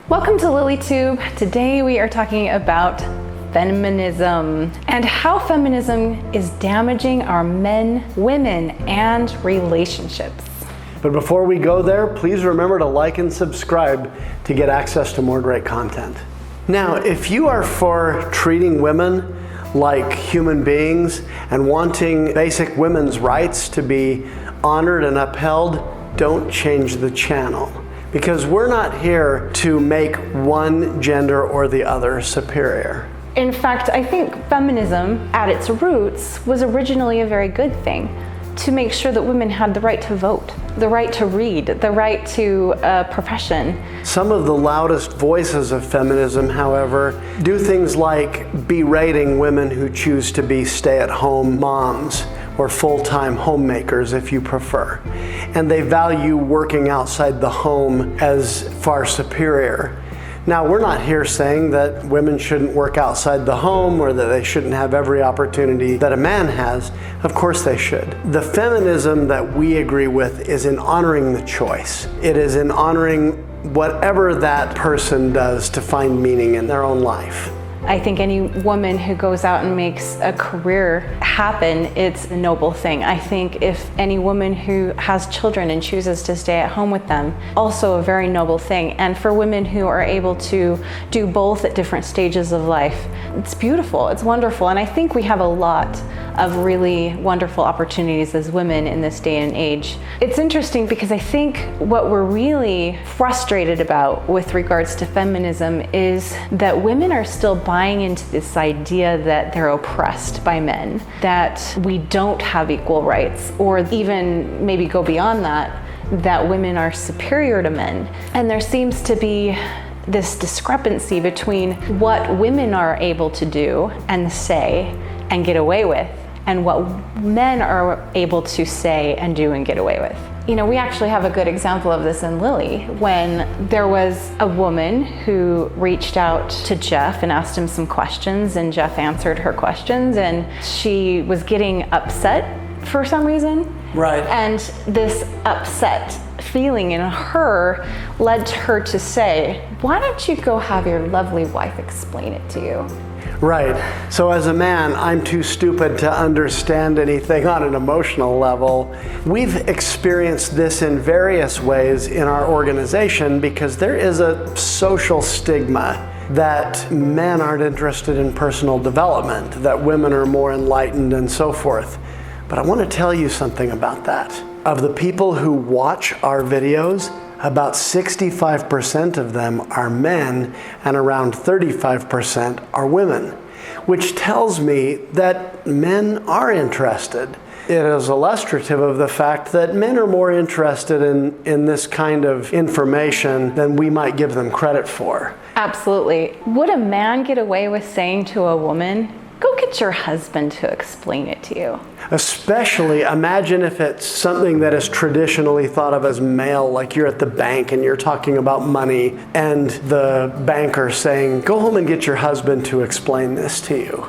Welcome to LilyTube. Today we are talking about feminism and how feminism is damaging our men, women, and relationships. But before we go there, please remember to like and subscribe to get access to more great content. Now, if you are for treating women like human beings and wanting basic women's rights to be honored and upheld, don't change the channel. Because we're not here to make one gender or the other superior. In fact, I think feminism at its roots was originally a very good thing, to make sure that women had the right to vote, the right to read, the right to a profession. Some of the loudest voices of feminism, however, do things like berating women who choose to be stay-at-home moms or full-time homemakers, if you prefer. And they value working outside the home as far superior. Now, we're not here saying that women shouldn't work outside the home or that they shouldn't have every opportunity that a man has. Of course they should. The feminism that we agree with is in honoring the choice. It is in honoring whatever that person does to find meaning in their own life. I think any woman who goes out and makes a career happen, it's a noble thing. I think if any woman who has children and chooses to stay at home with them, also a very noble thing. And for women who are able to do both at different stages of life, it's beautiful, it's wonderful. And I think we have a lot of really wonderful opportunities as women in this day and age. It's interesting because I think what we're really frustrated about with regards to feminism is that women are still buying into this idea that they're oppressed by men, that we don't have equal rights, or even maybe go beyond that, that women are superior to men. And there seems to be this discrepancy between what women are able to do and say and get away with, and what men are able to say and do and get away with. You know, we actually have a good example of this in Lily, when there was a woman who reached out to Jeff and asked him some questions, and Jeff answered her questions, and she was getting upset for some reason. Right. And this upset feeling in her led her to say, why don't you go have your lovely wife explain it to you? Right. So as a man, I'm too stupid to understand anything on an emotional level. We've experienced this in various ways in our organization because there is a social stigma that men aren't interested in personal development, that women are more enlightened and so forth. But I want to tell you something about that. Of the people who watch our videos, about 65% of them are men and around 35% are women, which tells me that men are interested. It is illustrative of the fact that men are more interested in this kind of information than we might give them credit for. Absolutely. Would a man get away with saying to a woman, go get your husband to explain it to you? Especially, imagine if it's something that is traditionally thought of as male, like you're at the bank and you're talking about money, and the banker saying, go home and get your husband to explain this to you.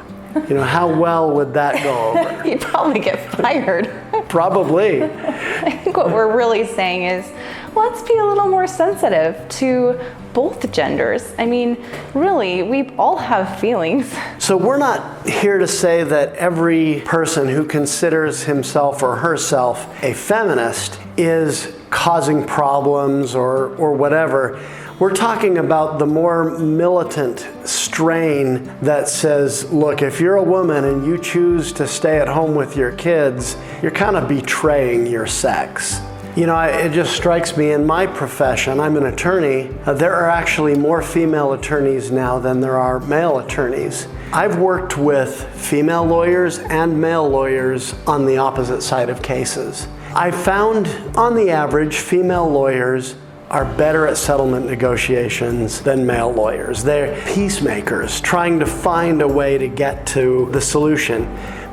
You know, how well would that go over? You'd probably get fired. Probably. I think what we're really saying is, let's be a little more sensitive to both genders. I mean, really, we all have feelings. So we're not here to say that every person who considers himself or herself a feminist is causing problems or whatever. We're talking about the more militant strain that says, look, if you're a woman and you choose to stay at home with your kids, you're kind of betraying your sex. You know, it just strikes me in my profession, I'm an attorney, there are actually more female attorneys now than there are male attorneys. I've worked with female lawyers and male lawyers on the opposite side of cases. I found, on the average, female lawyers are better at settlement negotiations than male lawyers. They're peacemakers, trying to find a way to get to the solution.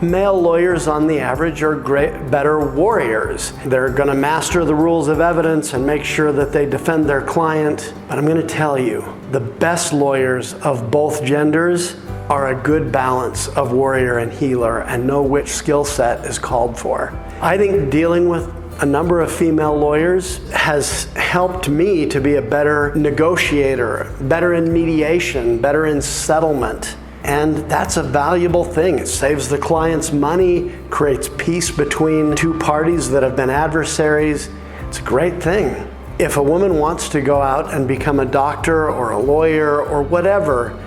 Male lawyers, on the average, are better warriors. They're going to master the rules of evidence and make sure that they defend their client. But I'm going to tell you, the best lawyers of both genders are a good balance of warrior and healer and know which skill set is called for. I think dealing with a number of female lawyers has helped me to be a better negotiator, better in mediation, better in settlement. And that's a valuable thing. It saves the clients money, creates peace between two parties that have been adversaries. It's a great thing. If a woman wants to go out and become a doctor or a lawyer or whatever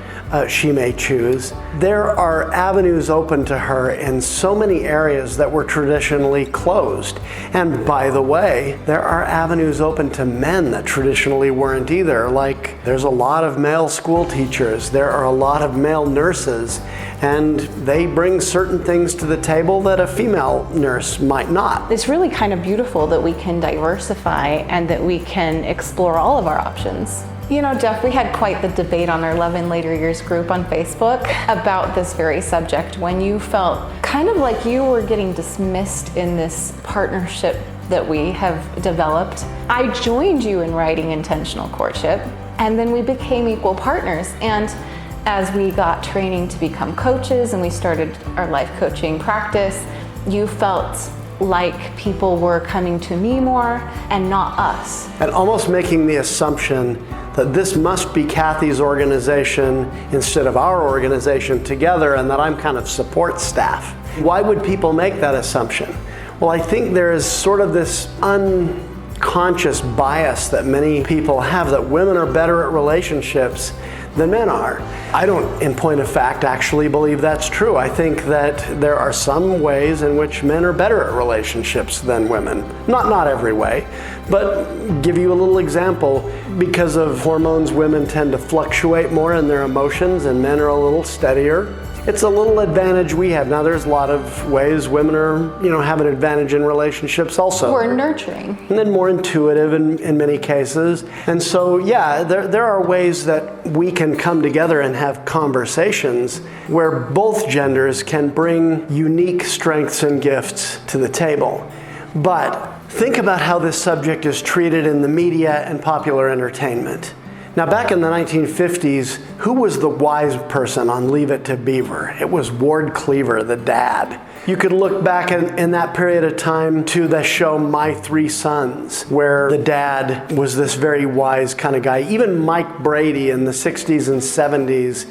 she may choose, there are avenues open to her in so many areas that were traditionally closed. And by the way, there are avenues open to men that traditionally weren't either. Like, there's a lot of male school teachers, there are a lot of male nurses, and they bring certain things to the table that a female nurse might not. It's really kind of beautiful that we can diversify and that we can explore all of our options. You know, Jeff, we had quite the debate on our Love in Later Years group on Facebook about this very subject, when you felt kind of like you were getting dismissed in this partnership that we have developed. I joined you in writing Intentional Courtship, and then we became equal partners. And as we got training to become coaches and we started our life coaching practice, you felt like people were coming to me more and not us. And almost making the assumption that this must be Cathy's organization instead of our organization together, and that I'm kind of support staff. Why would people make that assumption? Well, I think there is sort of this unconscious bias that many people have, that women are better at relationships than men are. I don't, in point of fact, actually believe that's true. I think that there are some ways in which men are better at relationships than women. Not every way, but give you a little example. Because of hormones, women tend to fluctuate more in their emotions and men are a little steadier. It's a little advantage we have. Now, there's a lot of ways women are, have an advantage in relationships also. We're nurturing. And then more intuitive in many cases. And so, yeah, there are ways that we can come together and have conversations where both genders can bring unique strengths and gifts to the table. But think about how this subject is treated in the media and popular entertainment. Now, back in the 1950s, who was the wise person on Leave It to Beaver? It was Ward Cleaver, the dad. You could look back in that period of time to the show My Three Sons, where the dad was this very wise kind of guy. Even Mike Brady in the 60s and 70s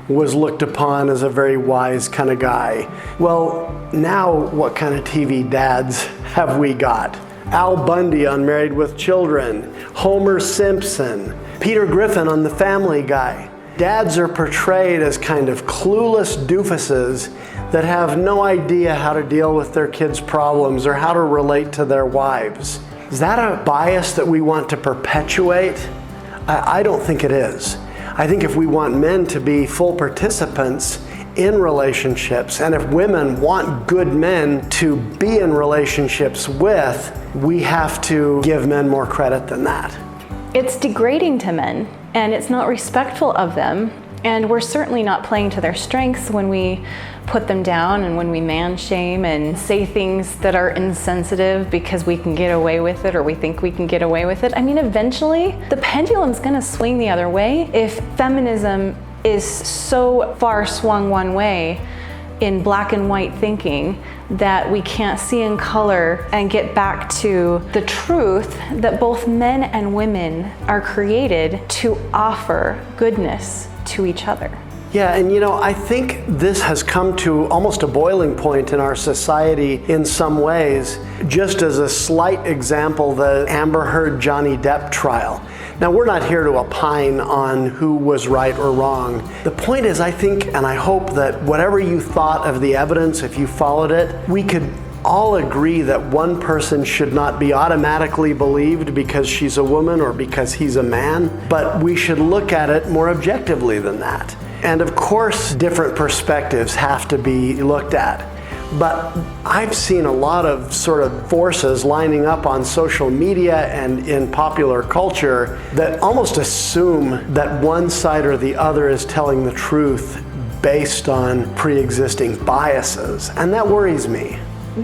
was looked upon as a very wise kind of guy. Well, now what kind of TV dads have we got? Al Bundy on Married with Children, Homer Simpson, Peter Griffin on The Family Guy. Dads are portrayed as kind of clueless doofuses that have no idea how to deal with their kids' problems or how to relate to their wives. Is that a bias that we want to perpetuate? I don't think it is. I think if we want men to be full participants in relationships, and if women want good men to be in relationships with, we have to give men more credit than that. It's degrading to men, and it's not respectful of them, and we're certainly not playing to their strengths when we put them down and when we man shame and say things that are insensitive because we can get away with it or we think we can get away with it. I mean, eventually the pendulum's gonna swing the other way. If feminism is so far swung one way in black and white thinking that we can't see in color and get back to the truth that both men and women are created to offer goodness to each other. Yeah, and I think this has come to almost a boiling point in our society in some ways. Just as a slight example, the Amber Heard Johnny Depp trial. Now, we're not here to opine on who was right or wrong. The point is, I think and I hope that whatever you thought of the evidence, if you followed it, we could all agree that one person should not be automatically believed because she's a woman or because he's a man, but we should look at it more objectively than that. And of course, different perspectives have to be looked at. But I've seen a lot of sort of forces lining up on social media and in popular culture that almost assume that one side or the other is telling the truth based on pre-existing biases, and that worries me.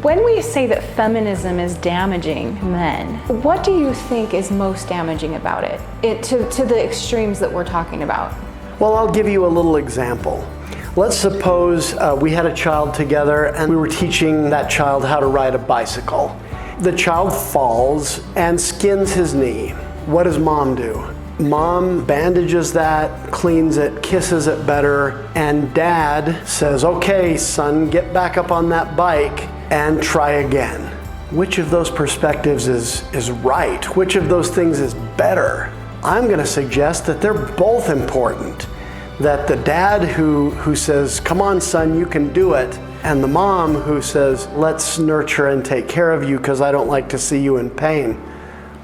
When we say that feminism is damaging men, what do you think is most damaging about it to the extremes that we're talking about? Well, I'll give you a little example. Let's suppose we had a child together and we were teaching that child how to ride a bicycle. The child falls and skins his knee. What does mom do? Mom bandages that, cleans it, kisses it better, and dad says, okay, son, get back up on that bike and try again. Which of those perspectives is right? Which of those things is better? I'm going to suggest that they're both important. That the dad who says, come on, son, you can do it, and the mom who says, let's nurture and take care of you because I don't like to see you in pain.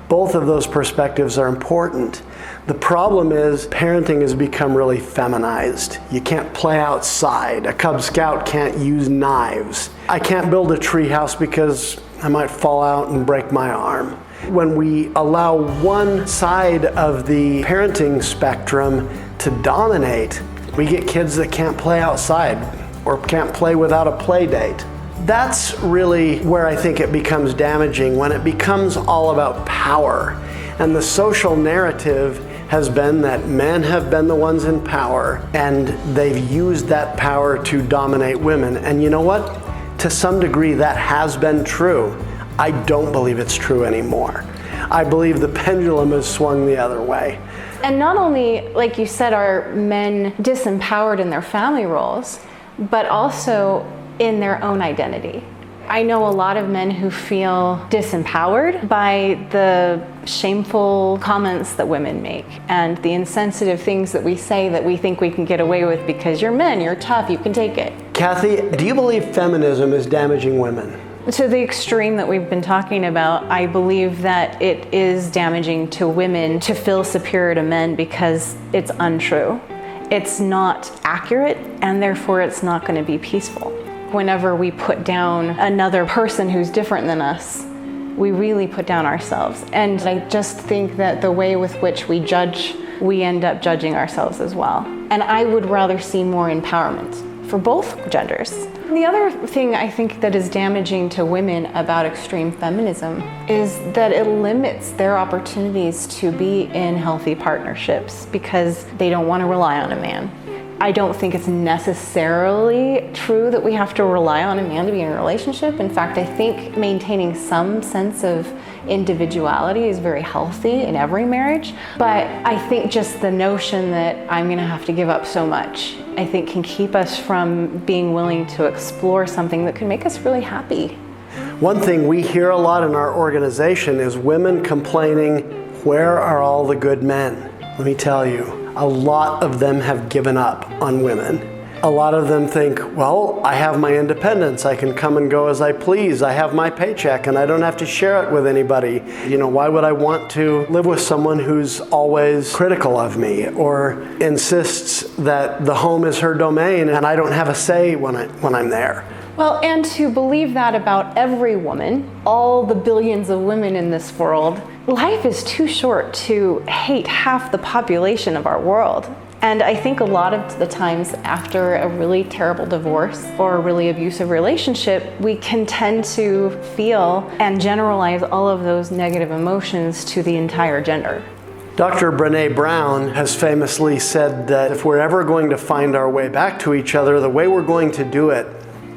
Both of those perspectives are important. The problem is parenting has become really feminized. You can't play outside. A Cub Scout can't use knives. I can't build a tree house because I might fall out and break my arm. When we allow one side of the parenting spectrum to dominate, we get kids that can't play outside or can't play without a play date. That's really where I think it becomes damaging, when it becomes all about power. And the social narrative has been that men have been the ones in power and they've used that power to dominate women. And you know what? To some degree that has been true. I don't believe it's true anymore. I believe the pendulum has swung the other way. And not only, like you said, are men disempowered in their family roles, but also in their own identity. I know a lot of men who feel disempowered by the shameful comments that women make and the insensitive things that we say that we think we can get away with because you're men, you're tough, you can take it. Cathy, do you believe feminism is damaging women? To the extreme that we've been talking about, I believe that it is damaging to women to feel superior to men because it's untrue. It's not accurate, and therefore it's not going to be peaceful. Whenever we put down another person who's different than us, we really put down ourselves. And I just think that the way with which we judge, we end up judging ourselves as well. And I would rather see more empowerment for both genders. The other thing I think that is damaging to women about extreme feminism is that it limits their opportunities to be in healthy partnerships because they don't want to rely on a man. I don't think it's necessarily true that we have to rely on a man to be in a relationship. In fact, I think maintaining some sense of individuality is very healthy in every marriage. But I think just the notion that I'm going to have to give up so much, I think can keep us from being willing to explore something that can make us really happy. One thing we hear a lot in our organization is women complaining, where are all the good men? Let me tell you, a lot of them have given up on women. A lot of them think, well, I have my independence. I can come and go as I please. I have my paycheck and I don't have to share it with anybody. You know, why would I want to live with someone who's always critical of me or insists that the home is her domain and I don't have a say when I'm there? Well, and to believe that about every woman, all the billions of women in this world, life is too short to hate half the population of our world. And I think a lot of the times after a really terrible divorce or a really abusive relationship, we can tend to feel and generalize all of those negative emotions to the entire gender. Dr. Brené Brown has famously said that if we're ever going to find our way back to each other, the way we're going to do it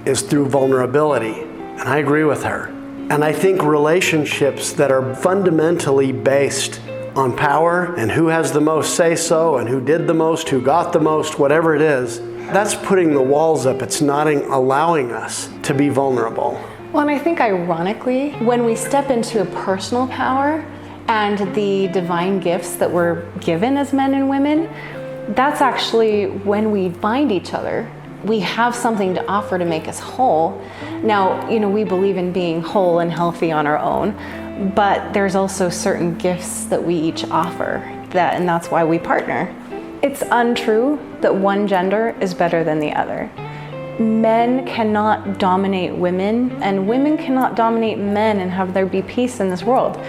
is through vulnerability. And I agree with her. And I think relationships that are fundamentally based on power and who has the most say-so and who did the most, who got the most, whatever it is, that's putting the walls up. It's not allowing us to be vulnerable. Well, and I think ironically, when we step into personal power and the divine gifts that we're given as men and women, that's actually when we find each other. We have something to offer to make us whole. Now, we believe in being whole and healthy on our own, but there's also certain gifts that we each offer, and that's why we partner. It's untrue that one gender is better than the other. Men cannot dominate women, and women cannot dominate men and have there be peace in this world.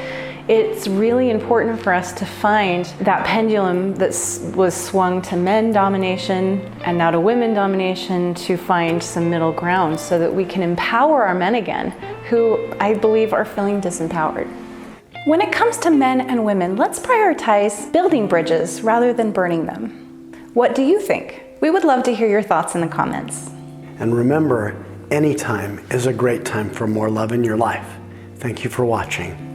It's really important for us to find that pendulum that was swung to men domination and now to women domination, to find some middle ground so that we can empower our men again, who I believe are feeling disempowered. When it comes to men and women, let's prioritize building bridges rather than burning them. What do you think? We would love to hear your thoughts in the comments. And remember, any time is a great time for more love in your life. Thank you for watching.